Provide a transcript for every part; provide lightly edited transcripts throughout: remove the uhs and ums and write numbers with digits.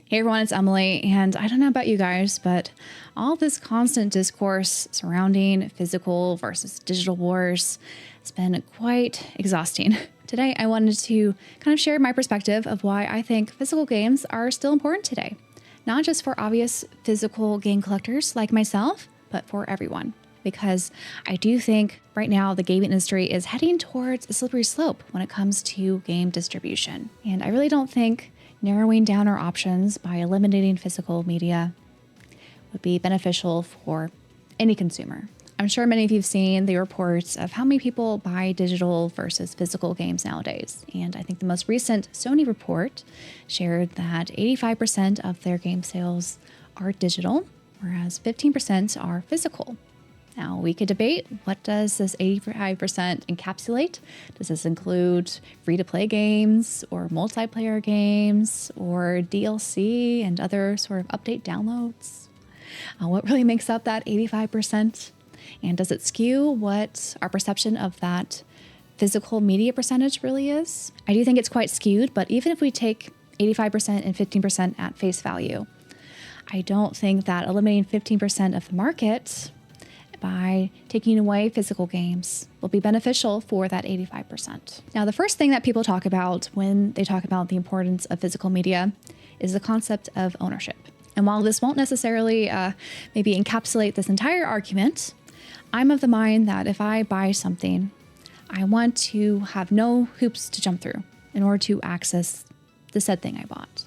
Hey everyone, it's Emily, and I don't know about you guys, but all this constant discourse surrounding physical versus digital wars has been quite exhausting. Today, I wanted to kind of share my perspective of why I think physical games are still important today. Not just for obvious physical game collectors like myself, but for everyone. Because I do think right now the gaming industry is heading towards a slippery slope when it comes to game distribution. And I really don't think narrowing down our options by eliminating physical media would be beneficial for any consumer. I'm sure many of you have seen the reports of how many people buy digital versus physical games nowadays. And I think the most recent Sony report shared that 85% of their game sales are digital, whereas 15% are physical. Now, we could debate, what does this 85% encapsulate? Does this include free-to-play games or multiplayer games or DLC and other sort of update downloads? What really makes up that 85%? And does it skew what our perception of that physical media percentage really is? I do think it's quite skewed, but even if we take 85% and 15% at face value, I don't think that eliminating 15% of the market by taking away physical games will be beneficial for that 85%. Now, the first thing that people talk about when they talk about the importance of physical media is the concept of ownership. And while this won't necessarily maybe encapsulate this entire argument, I'm of the mind that if I buy something, I want to have no hoops to jump through in order to access the said thing I bought.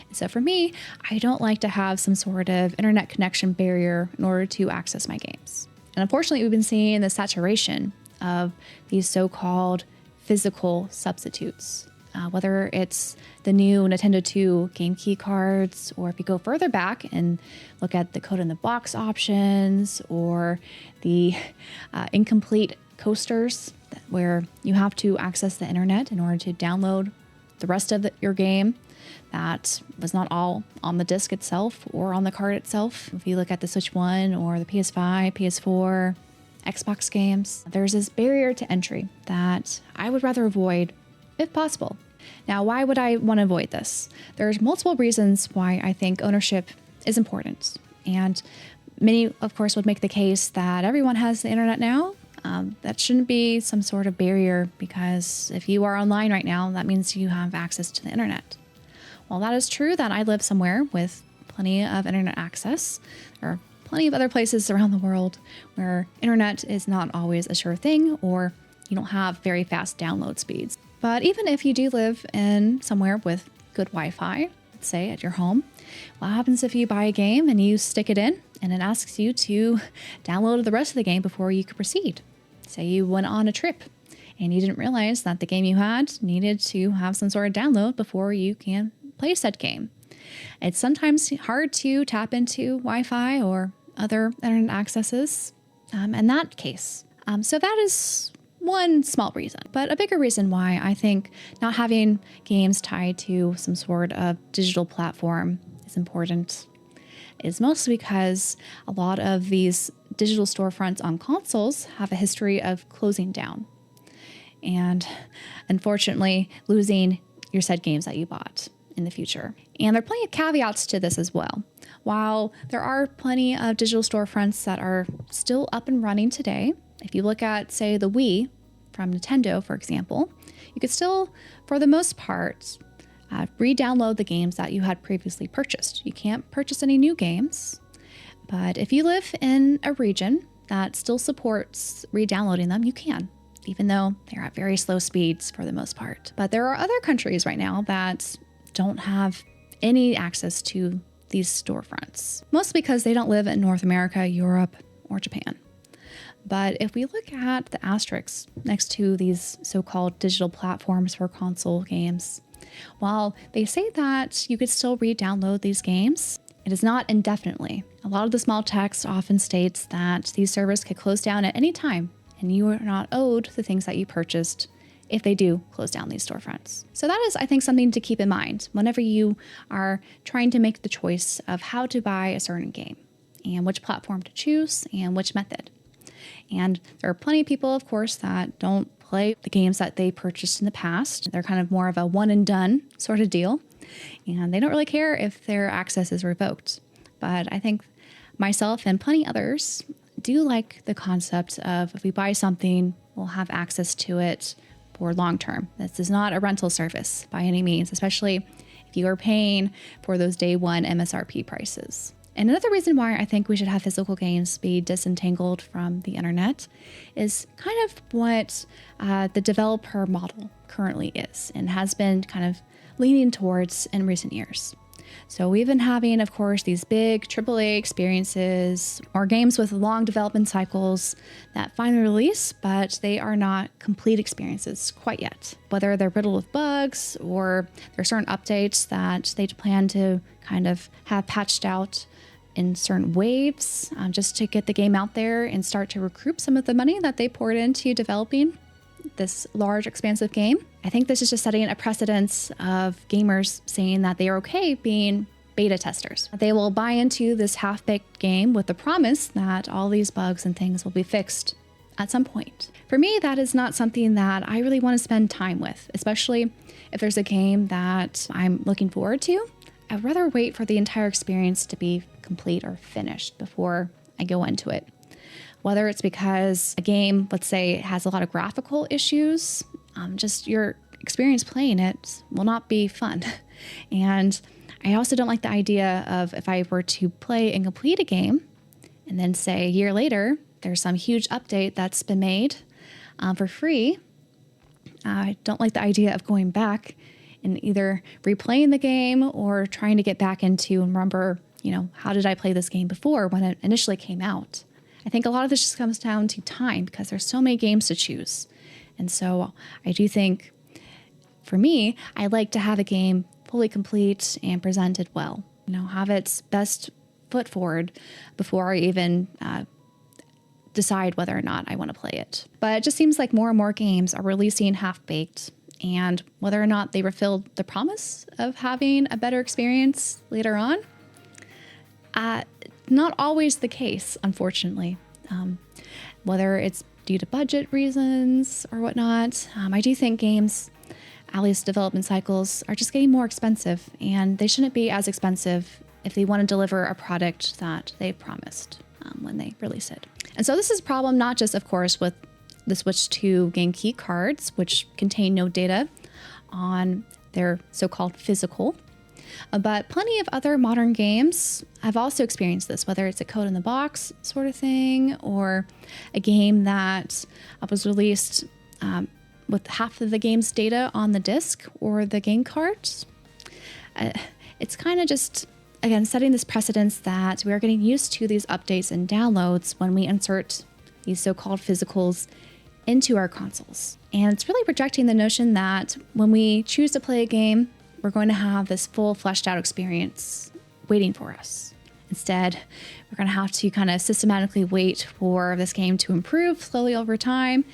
And so for me, I don't like to have some sort of internet connection barrier in order to access my games. And unfortunately, we've been seeing the saturation of these so-called physical substitutes, whether it's the new Nintendo 2 game key cards, or if you go further back and look at the code in the box options, or the incomplete coasters where you have to access the internet in order to download the rest of your game. That was not all on the disc itself or on the card itself. If you look at the Switch 1 or the PS5, PS4, Xbox games, there's this barrier to entry that I would rather avoid if possible. Now, why would I want to avoid this? There's multiple reasons why I think ownership is important. And many, of course, would make the case that everyone has the internet now. That shouldn't be some sort of barrier, because if you are online right now, that means you have access to the internet. While that is true that I live somewhere with plenty of internet access, there are plenty of other places around the world where internet is not always a sure thing, or you don't have very fast download speeds. But even if you do live in somewhere with good Wi-Fi, let's say at your home, what happens if you buy a game and you stick it in and it asks you to download the rest of the game before you could proceed? Say you went on a trip and you didn't realize that the game you had needed to have some sort of download before you can play said game. It's sometimes hard to tap into Wi-Fi or other internet accesses in that case. So that is one small reason. But a bigger reason why I think not having games tied to some sort of digital platform is important is mostly because a lot of these digital storefronts on consoles have a history of closing down and unfortunately losing your said games that you bought in the future. And there are plenty of caveats to this as well. While there are plenty of digital storefronts that are still up and running today, if you look at, say, the Wii from Nintendo, for example, you could still, for the most part, re-download the games that you had previously purchased. You can't purchase any new games, but if you live in a region that still supports re-downloading them, you can, even though they're at very slow speeds for the most part. But there are other countries right now that don't have any access to these storefronts, mostly because they don't live in North America, Europe, or Japan. But if we look at the asterisks next to these so-called digital platforms for console games, while they say that you could still re-download these games, it is not indefinitely. A lot of the small text often states that these servers could close down at any time, and you are not owed the things that you purchased if they do close down these storefronts. So that is, I think, something to keep in mind whenever you are trying to make the choice of how to buy a certain game and which platform to choose and which method. And there are plenty of people, of course, that don't play the games that they purchased in the past. They're kind of more of a one and done sort of deal. and they don't really care if their access is revoked. But I think myself and plenty others do like the concept of if we buy something, we'll have access to it for long term. This is not a rental service by any means, especially if you are paying for those day one MSRP prices. And another reason why I think we should have physical games be disentangled from the internet is kind of what the developer model currently is and has been kind of leaning towards in recent years. So we've been having, of course, these big AAA experiences or games with long development cycles that finally release, but they are not complete experiences quite yet. Whether they're riddled with bugs or there are certain updates that they plan to kind of have patched out in certain waves just to get the game out there and start to recoup some of the money that they poured into developing this large, expansive game. I think this is just setting a precedence of gamers saying that they are okay being beta testers. They will buy into this half-baked game with the promise that all these bugs and things will be fixed at some point. For me, that is not something that I really want to spend time with, especially if there's a game that I'm looking forward to. I'd rather wait for the entire experience to be complete or finished before I go into it. Whether it's because a game, let's say, has a lot of graphical issues, just your experience playing it will not be fun. And I also don't like the idea of if I were to play and complete a game and then say a year later, there's some huge update that's been made for free. I don't like the idea of going back and either replaying the game or trying to get back into and remember, how did I play this game before when it initially came out? I think a lot of this just comes down to time because there's so many games to choose. And so I do think, for me, I like to have a game fully complete and presented well. Have its best foot forward before I even decide whether or not I want to play it. But it just seems like more and more games are releasing half-baked, and whether or not they fulfill the promise of having a better experience later on, not always the case, unfortunately. Whether it's due to budget reasons or whatnot, I do think games, at least development cycles, are just getting more expensive, and they shouldn't be as expensive if they want to deliver a product that they promised when they release it. And so this is a problem not just, of course, with the switch to game key cards, which contain no data on their so-called physical, but plenty of other modern games have also experienced this, whether it's a code in the box sort of thing or a game that was released with half of the game's data on the disc or the game cards. It's kind of just, again, setting this precedence that we are getting used to these updates and downloads when we insert these so-called physicals into our consoles. And it's really rejecting the notion that when we choose to play a game, we're going to have this full fleshed out experience waiting for us. Instead, we're going to have to kind of systematically wait for this game to improve slowly over time.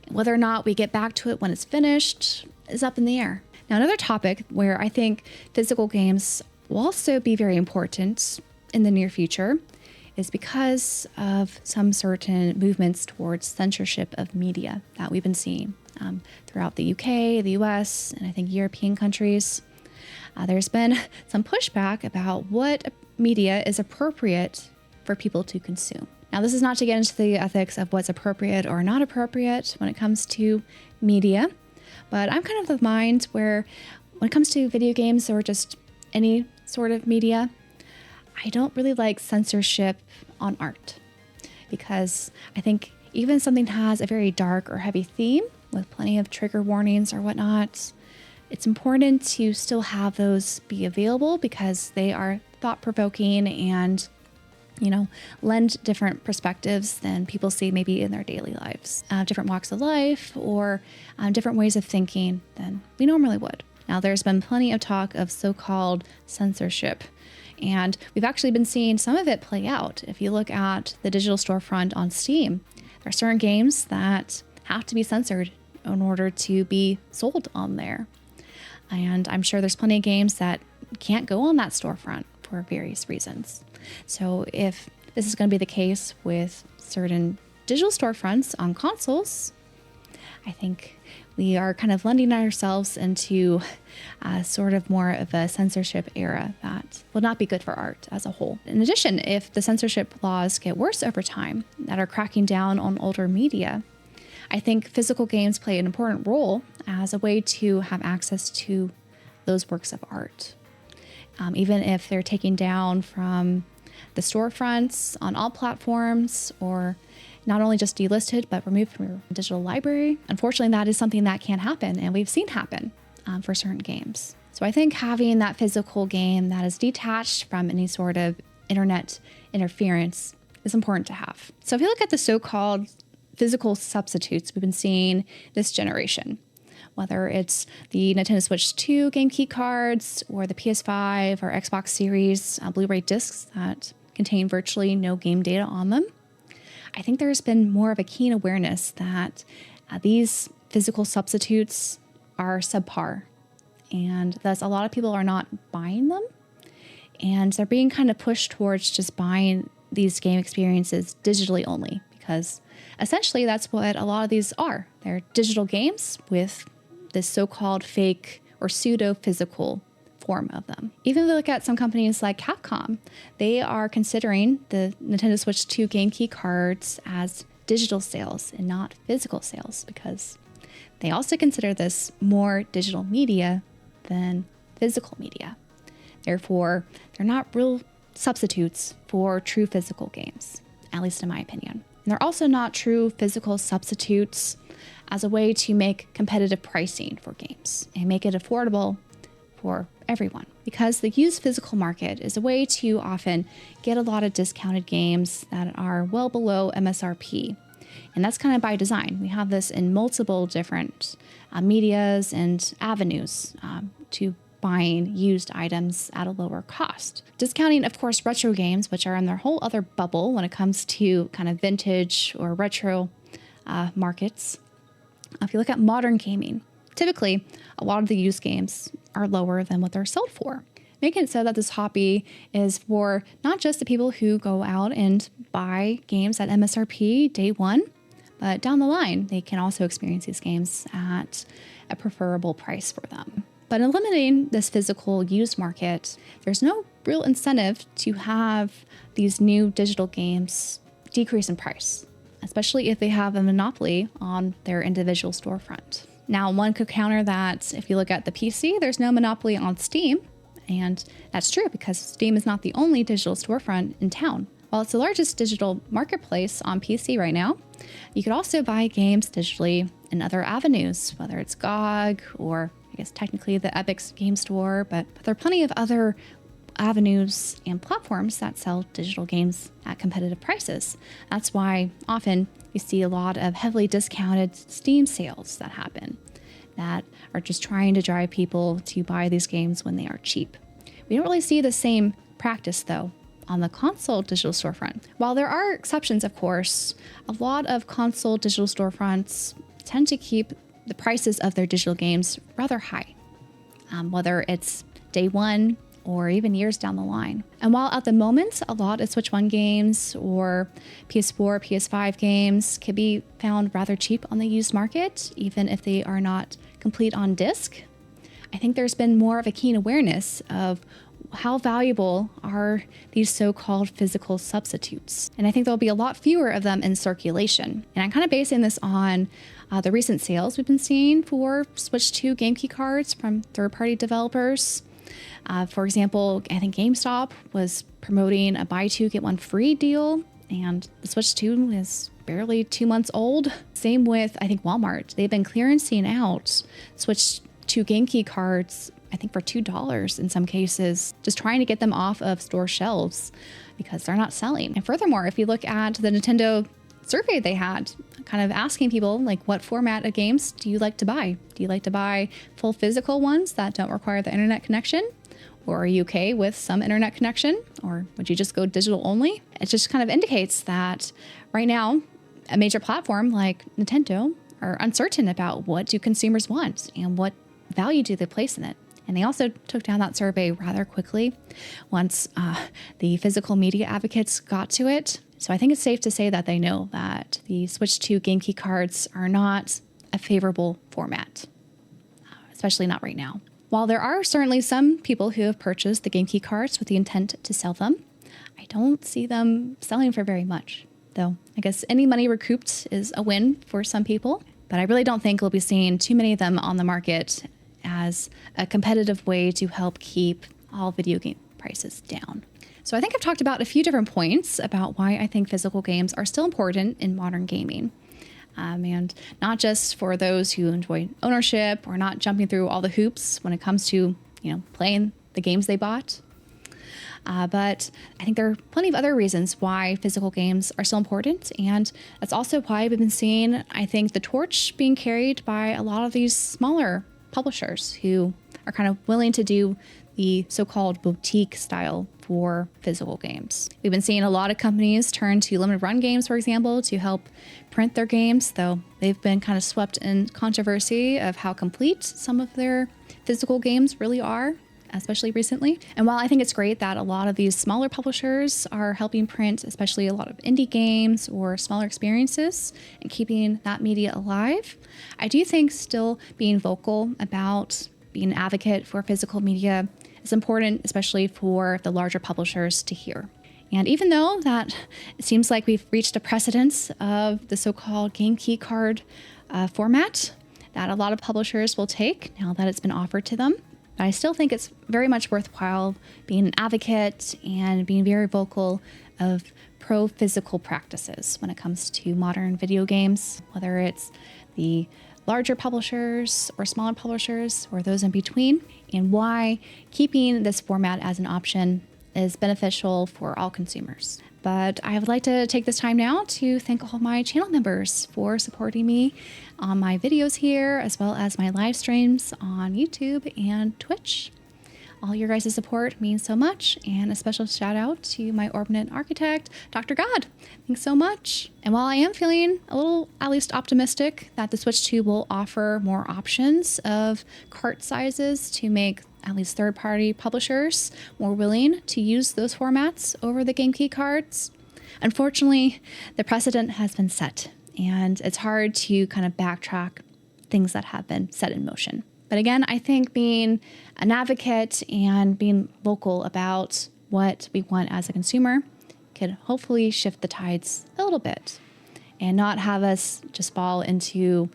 Whether or not we get back to it when it's finished is up in the air. Now, another topic where I think physical games will also be very important in the near future is because of some certain movements towards censorship of media that we've been seeing throughout the UK, the US, and I think European countries. There's been some pushback about what media is appropriate for people to consume. Now, this is not to get into the ethics of what's appropriate or not appropriate when it comes to media, but I'm kind of the mind where when it comes to video games or just any sort of media, I don't really like censorship on art because I think even something has a very dark or heavy theme with plenty of trigger warnings or whatnot, it's important to still have those be available because they are thought-provoking and, lend different perspectives than people see maybe in their daily lives, different walks of life or different ways of thinking than we normally would. Now, there's been plenty of talk of so-called censorship, and we've actually been seeing some of it play out. If you look at the digital storefront on Steam, there are certain games that have to be censored in order to be sold on there. And I'm sure there's plenty of games that can't go on that storefront for various reasons. So if this is going to be the case with certain digital storefronts on consoles, I think we are kind of lending ourselves into sort of more of a censorship era that will not be good for art as a whole. In addition, if the censorship laws get worse over time that are cracking down on older media, I think physical games play an important role as a way to have access to those works of art. Even if they're taken down from the storefronts on all platforms, or not only just delisted, but removed from your digital library. Unfortunately, that is something that can happen, and we've seen happen for certain games. So I think having that physical game that is detached from any sort of internet interference is important to have. So if you look at the so-called physical substitutes we've been seeing this generation, whether it's the Nintendo Switch 2 game key cards or the PS5 or Xbox Series Blu-ray discs that contain virtually no game data on them, I think there's been more of a keen awareness that these physical substitutes are subpar, and thus a lot of people are not buying them, and they're being kind of pushed towards just buying these game experiences digitally only, because essentially that's what a lot of these are. They're digital games with this so-called fake or pseudo-physical form of them. Even if you look at some companies like Capcom, they are considering the Nintendo Switch 2 game key cards as digital sales and not physical sales, because they also consider this more digital media than physical media. Therefore, they're not real substitutes for true physical games, at least in my opinion. And they're also not true physical substitutes as a way to make competitive pricing for games and make it affordable for everyone. Because the used physical market is a way to often get a lot of discounted games that are well below MSRP. And that's kind of by design. We have this in multiple different medias and avenues to buying used items at a lower cost. Discounting, of course, retro games, which are in their whole other bubble when it comes to kind of vintage or retro markets. If you look at modern gaming, typically a lot of the used games are lower than what they're sold for, making it so that this hobby is for not just the people who go out and buy games at MSRP day one, but down the line, they can also experience these games at a preferable price for them. But in eliminating this physical used market, there's no real incentive to have these new digital games decrease in price, especially if they have a monopoly on their individual storefront. Now, one could counter that if you look at the PC, there's no monopoly on Steam. And that's true because Steam is not the only digital storefront in town. While it's the largest digital marketplace on PC right now, you could also buy games digitally in other avenues, whether it's GOG or I guess technically the Epic's game store, but there are plenty of other avenues and platforms that sell digital games at competitive prices. That's why often you see a lot of heavily discounted Steam sales that happen that are just trying to drive people to buy these games when they are cheap. We don't really see the same practice, though, on the console digital storefront. While there are exceptions, of course, a lot of console digital storefronts tend to keep the prices of their digital games rather high, whether it's day one or even years down the line. And while at the moment, a lot of Switch 1 games or PS4, PS5 games can be found rather cheap on the used market, even if they are not complete on disc, I think there's been more of a keen awareness of how valuable are these so-called physical substitutes. And I think there'll be a lot fewer of them in circulation. And I'm kind of basing this on the recent sales we've been seeing for Switch 2 game key cards from third-party developers. For example, I think GameStop was promoting a buy two, get one free deal, and the Switch 2 is barely 2 months old. Same with, I think, Walmart. They've been clearancing out Switch 2 game key cards, I think for $2 in some cases, just trying to get them off of store shelves because they're not selling. And furthermore, if you look at the Nintendo survey they had, kind of asking people, like, what format of games do you like to buy? Do you like to buy full physical ones that don't require the internet connection? Or are you okay with some internet connection? Or would you just go digital only? It just kind of indicates that right now, a major platform like Nintendo are uncertain about what do consumers want and what value do they place in it. And they also took down that survey rather quickly once the physical media advocates got to it. So I think it's safe to say that they know that the Switch 2 game key cards are not a favorable format, especially not right now. While there are certainly some people who have purchased the game key cards with the intent to sell them, I don't see them selling for very much, though I guess any money recouped is a win for some people. But I really don't think we'll be seeing too many of them on the market as a competitive way to help keep all video game prices down. So I think I've talked about a few different points about why I think physical games are still important in modern gaming. And not just for those who enjoy ownership or not jumping through all the hoops when it comes to, playing the games they bought. But I think there are plenty of other reasons why physical games are so important. And that's also why we've been seeing, I think, the torch being carried by a lot of these smaller publishers who are kind of willing to do the so-called boutique style for physical games. We've been seeing a lot of companies turn to limited run games, for example, to help print their games, though they've been kind of swept in controversy of how complete some of their physical games really are, especially recently. And while I think it's great that a lot of these smaller publishers are helping print, especially a lot of indie games or smaller experiences and keeping that media alive, I do think still being vocal about being an advocate for physical media is important, especially for the larger publishers to hear. And even though that it seems like we've reached a precedence of the so-called game key card format that a lot of publishers will take now that it's been offered to them, but I still think it's very much worthwhile being an advocate and being very vocal of pro-physical practices when it comes to modern video games, whether it's the larger publishers or smaller publishers or those in between, and why keeping this format as an option is beneficial for all consumers. But I would like to take this time now to thank all my channel members for supporting me on my videos here, as well as my live streams on YouTube and Twitch. All your guys' support means so much, and a special shout out to my Orbinet architect, Dr. God. Thanks so much. And while I am feeling a little, at least optimistic, that the Switch 2 will offer more options of cart sizes to make at least third-party publishers more willing to use those formats over the game key cards, unfortunately, the precedent has been set, and it's hard to kind of backtrack things that have been set in motion. But again, I think being an advocate and being vocal about what we want as a consumer could hopefully shift the tides a little bit and not have us just fall into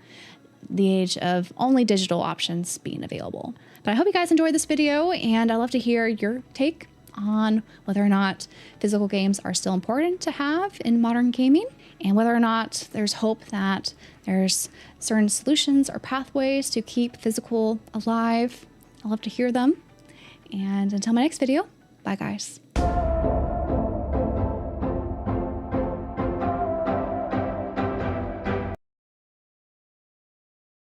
the age of only digital options being available. But I hope you guys enjoyed this video, and I'd love to hear your take on whether or not physical games are still important to have in modern gaming, and whether or not there's hope that there's certain solutions or pathways to keep physical alive. I'd love to hear them. And until my next video, bye guys.